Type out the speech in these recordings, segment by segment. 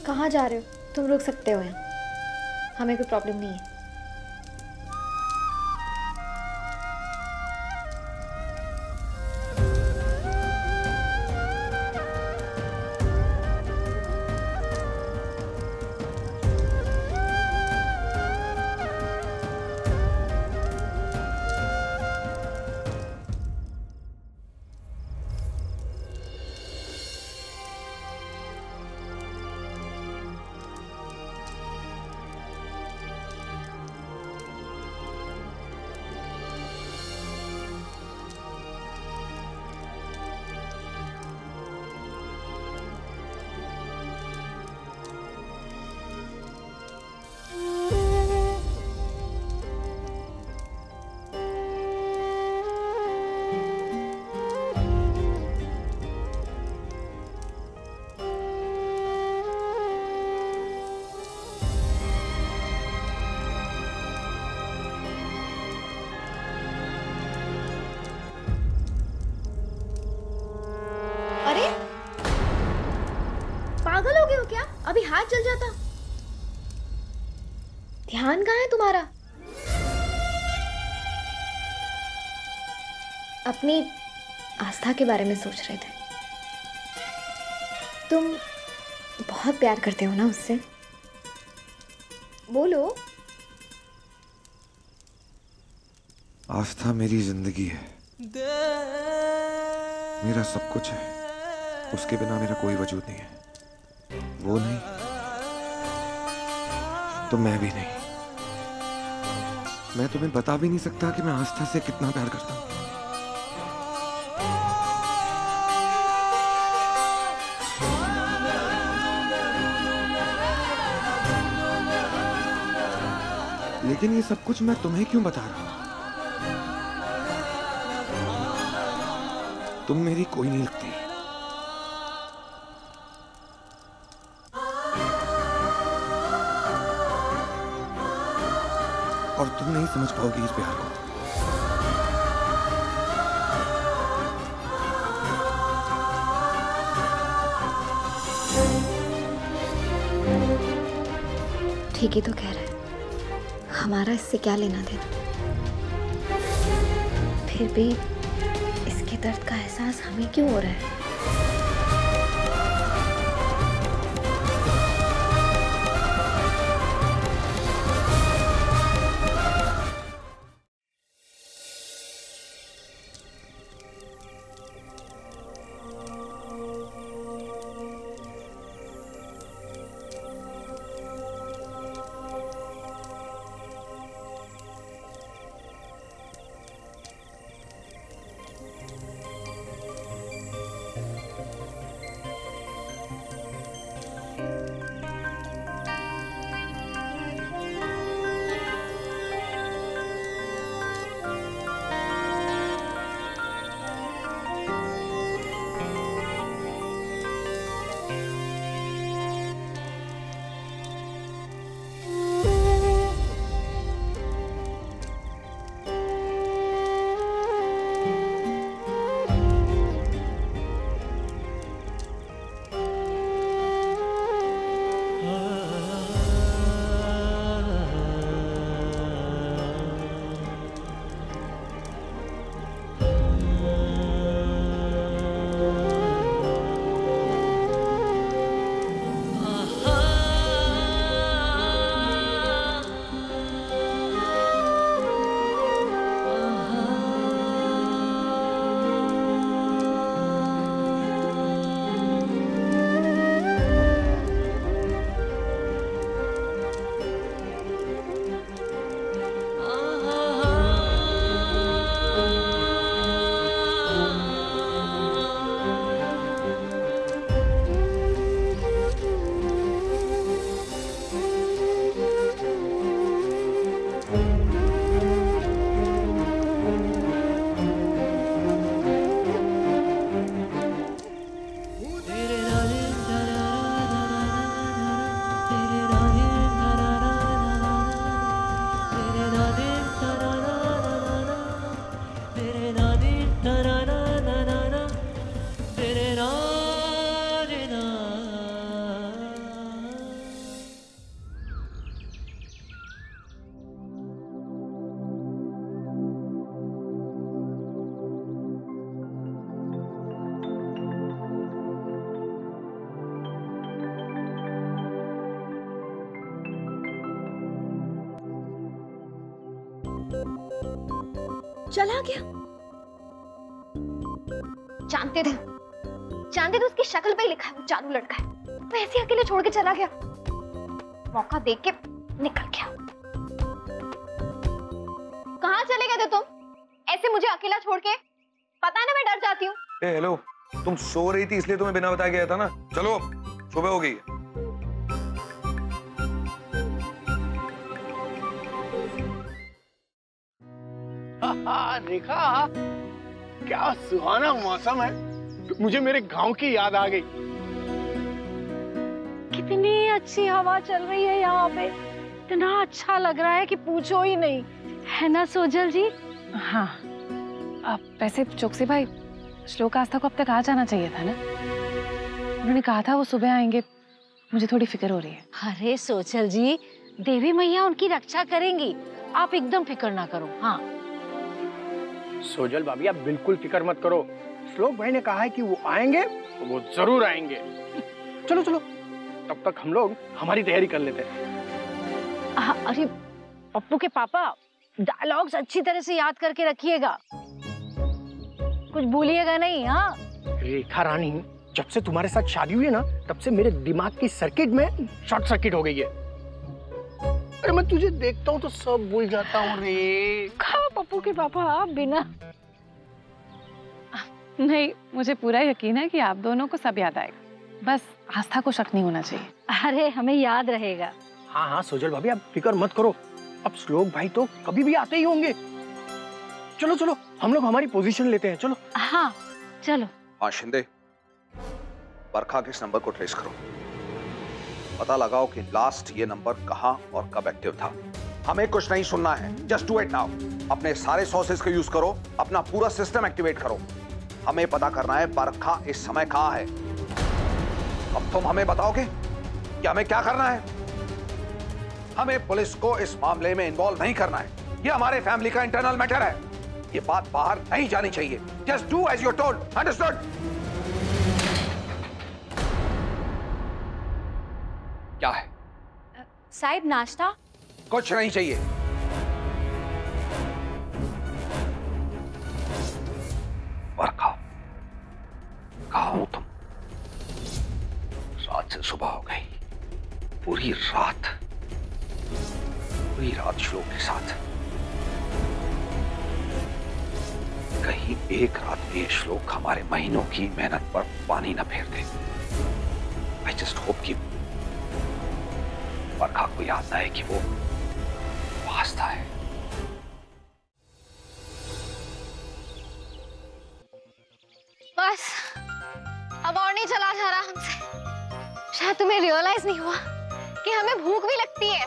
कहाँ जा रहे हो? तुम रुक सकते हो यहाँ, हमें कोई प्रॉब्लम नहीं है। अरे पागल हो गए हो क्या? अभी हाथ जल जाता। ध्यान कहाँ है तुम्हारा? अपनी आस्था के बारे में सोच रहे थे। तुम बहुत प्यार करते हो ना उससे? बोलो। आस्था मेरी जिंदगी है, मेरा सब कुछ है। उसके बिना मेरा कोई वजूद नहीं है। वो नहीं तो मैं भी नहीं। मैं तुम्हें बता भी नहीं सकता कि मैं आस्था से कितना प्यार करता हूं। लेकिन ये सब कुछ मैं तुम्हें क्यों बता रहा हूं? तुम मेरी कोई नहीं लगती। और तुम नहीं समझ पाओगी इस प्यार को। ठीक ही तो कह रहे हैं, हमारा इससे क्या लेना देना। फिर भी इसके दर्द का एहसास हमें क्यों हो रहा है? चला गया। जानते थे उसकी शक्ल पे ही लिखा है वो चालू लड़का है। वो ऐसे अकेले छोड़ के चला गया, मौका देख के निकल गया। कहाँ चले गए थे तुम ऐसे मुझे अकेला छोड़ के? पता है ना मैं डर जाती हूँ। हेलो, तुम सो रही थी इसलिए तुम्हें बिना बताए गया था ना। चलो सुबह हो गई है। रेखा, क्या सुहाना मौसम है। मुझे मेरे गांव की याद आ गई। कितनी अच्छी हवा चल रही है यहाँ पे, इतना अच्छा लग रहा है कि पूछो ही नहीं, है ना सोजल जी? हाँ, वैसे चौकसी भाई, श्लोक आस्था को अब तक आ जाना चाहिए था ना। उन्होंने कहा था वो सुबह आएंगे। मुझे थोड़ी फिक्र हो रही है। अरे सोजल जी, देवी मैया उनकी रक्षा करेंगी, आप एकदम फिक्र ना करो। हाँ सोजल भाभी, आप बिल्कुल फिक्र मत करो। श्लोक भाई ने कहा है कि वो आएंगे तो वो जरूर आएंगे। चलो चलो, तब तक हम लोग हमारी तैयारी कर लेते हैं। अरे पप्पू के पापा, डायलॉग्स अच्छी तरह से याद करके रखिएगा, कुछ भूलिएगा नहीं। हाँ रेखा रानी, जब से तुम्हारे साथ शादी हुई है ना, तब से मेरे दिमाग की सर्किट में शॉर्ट सर्किट हो गई है। अरे मैं तुझे देखता हूँ तो सब भूल जाता हूँ रे। कहा पप्पू के पापा, आप बिना नहीं, मुझे पूरा यकीन है कि आप दोनों को सब याद आएगा। बस आस्था को शक नहीं होना चाहिए। अरे हमें याद रहेगा। हाँ हाँ सोजल भाभी, आप फिक्र मत करो। अब श्लोक भाई तो कभी भी आते ही होंगे। चलो चलो, हम लोग हमारी पोजीशन लेते हैं। चलो। हाँ चलो। हाँ शिंदे, बरखा के इस नंबर को ट्रेस करो, पता लगाओ कि लास्ट ये नंबर कहाँ और कब एक्टिव था। हमें कुछ नहीं सुनना है, जस्ट डू इट नाउ। अपने सारे सोर्सेज को यूज करो, अपना पूरा सिस्टम एक्टिवेट करो। हमें पता करना है बरखा इस समय कहाँ है। अब तुम हमें बताओगे कि हमें क्या करना है? हमें पुलिस को इस मामले में इन्वॉल्व नहीं करना है। ये हमारे फैमिली का इंटरनल मैटर है। ये बात बाहर नहीं जानी चाहिए। Just do as you told, understood? क्या है? साहिब नाश्ता? कुछ नहीं चाहिए। बरखा, कहाँ हो तुम? रात से सुबह हो गई, पूरी रात श्लोक के साथ। कहीं एक रात में श्लोक हमारे महीनों की मेहनत पर पानी न फेर दे। आई जस्ट होप कि बरखा को याद ना है कि वो आस्था है। बस अब और नहीं चला जा रहा हमसे। शायद तुम्हें रियलाइज नहीं हुआ कि हमें भूख भी लगती है।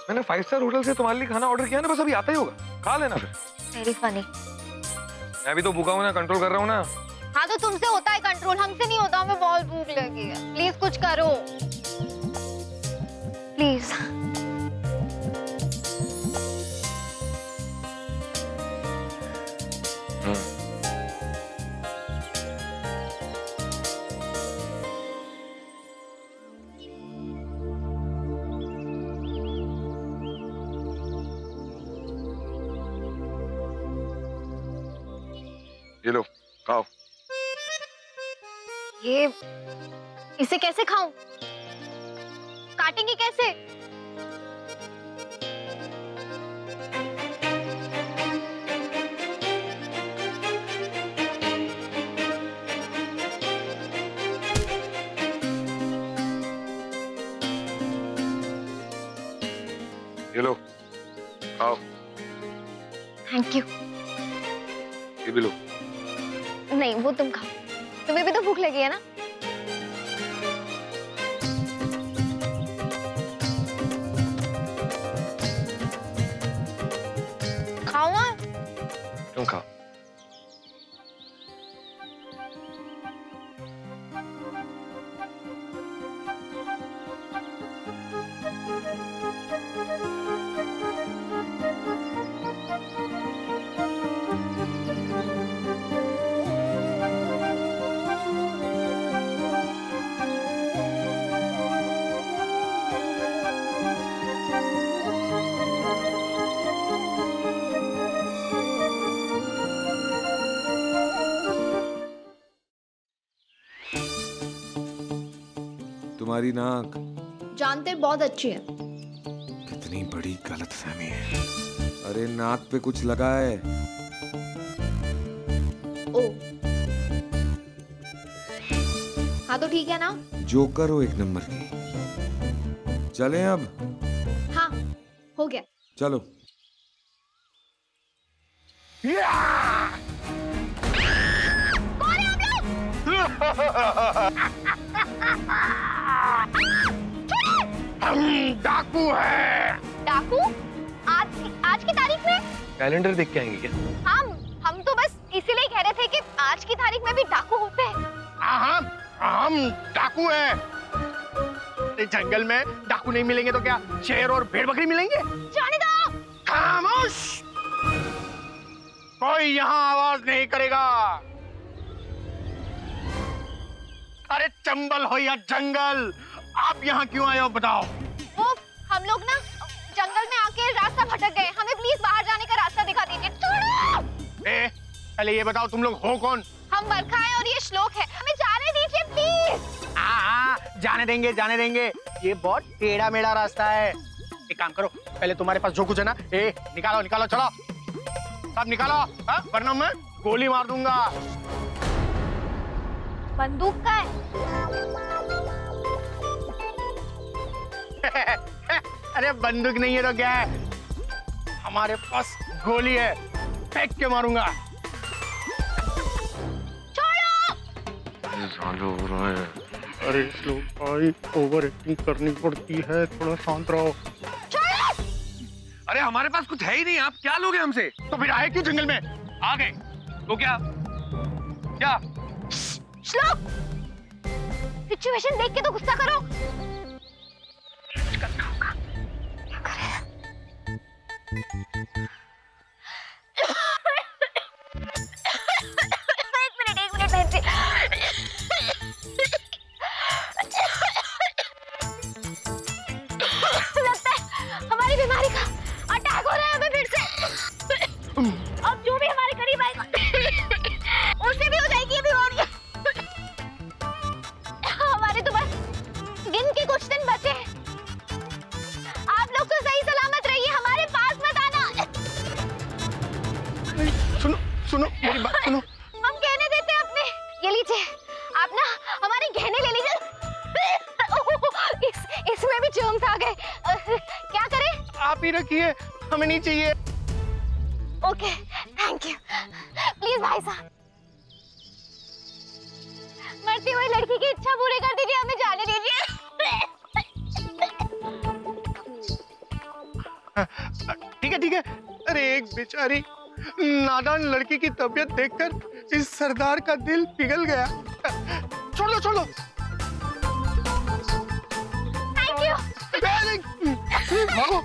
मैंने 5 स्टार होटल से तुम्हारे लिए खाना ऑर्डर किया ना, बस अभी आता ही होगा, खा लेना फिर। Very funny. मैं भी तो भूखा हूं ना, कंट्रोल कर रहा हूं ना। हाँ तो तुमसे होता है कंट्रोल, हमसे नहीं होता। हमें बहुत भूख लगी है, प्लीज कुछ करो प्लीज। ये लो, खाओ। ये इसे कैसे खाऊं? काटेंगे कैसे? ये लो, खाओ। Thank you. ये भी लो। नहीं वो तुम खाओ, तुम्हें भी तो भूख लगी है ना। खाओ ना। तुम खाओ। तुम्हारी नाक जानते बहुत अच्छी है। कितनी बड़ी गलतफहमी है। अरे नाक पे कुछ लगा है। ओ हाँ तो ठीक है ना। जोकर हो एक नंबर की। चलें अब? हाँ हो गया। चलो। हम डाकू हैं। डाकू? आज की तारीख में? कैलेंडर देख के आएंगे क्या? हम तो बस इसीलिए कह रहे थे कि आज की तारीख में भी डाकू होते हैं। हाँ हम डाकू हैं। जंगल में डाकू नहीं मिलेंगे तो क्या शेर और भेड़ बकरी मिलेंगे? जाने दो। खामोश, कोई यहाँ आवाज नहीं करेगा। अरे चंबल हो या जंगल, आप यहाँ क्यों आए हो बताओ? वो हम लोग ना जंगल में आके रास्ता भटक गए, हमें प्लीज बाहर जाने का रास्ता दिखा दीजिए। पहले ये बताओ तुम लोग हो कौन? हम बरखा है और ये श्लोक है, हमें जाने दीजिए प्लीज। हाँ जाने देंगे। ये बहुत टेढ़ा मेढ़ा रास्ता है। एक काम करो, पहले तुम्हारे पास जो कुछ है ना निकालो चलो सब निकालो, वरना मैं गोली मार दूंगा। बंदूक का है? अरे बंदूक नहीं है तो क्या है, हमारे पास गोली है, फेंक के मारूंगा। छोड़ो। हो रहा है। अरे श्लोक भाई ओवर एक्टिंग करनी पड़ती है, थोड़ा शांत रहो। अरे हमारे पास कुछ है ही नहीं, आप क्या लोगे हमसे? तो फिर आए क्यों जंगल में? आ गए तो क्या? श्लोक, सिचुएशन देख के तो गुस्सा करो। क्या करें? एक मिनट बहन जी। लगता है हमारी बीमारी का अटैक हो रहा है हमें फिर से। अब जो भी हमारे करीब आएगा उससे भी हो जाएगी ये बीमारी। हमारे तो बस गिन के कुछ दिन बचे हैं। आप लोग तो सही सलामत रहिए, हमारे पास मत आना। सुनो मेरी बात सुनो। हम गहने देते हैं अपने, ये लीजिए आप ना हमारे गहने ले लीजिए। इसमें भी जर्म्स आ गए, क्या करें? आप ही रखिए, हमें नहीं चाहिए। Okay thank you. प्लीज भाई साहब, मरती हुई लड़की की इच्छा पूरी कर दीजिए, हमें जाने दीजिए। ठीक है। अरे एक बेचारी नादान लड़की की तबीयत देखकर इस सरदार का दिल पिघल गया। छोड़ दो। Thank you. भागो।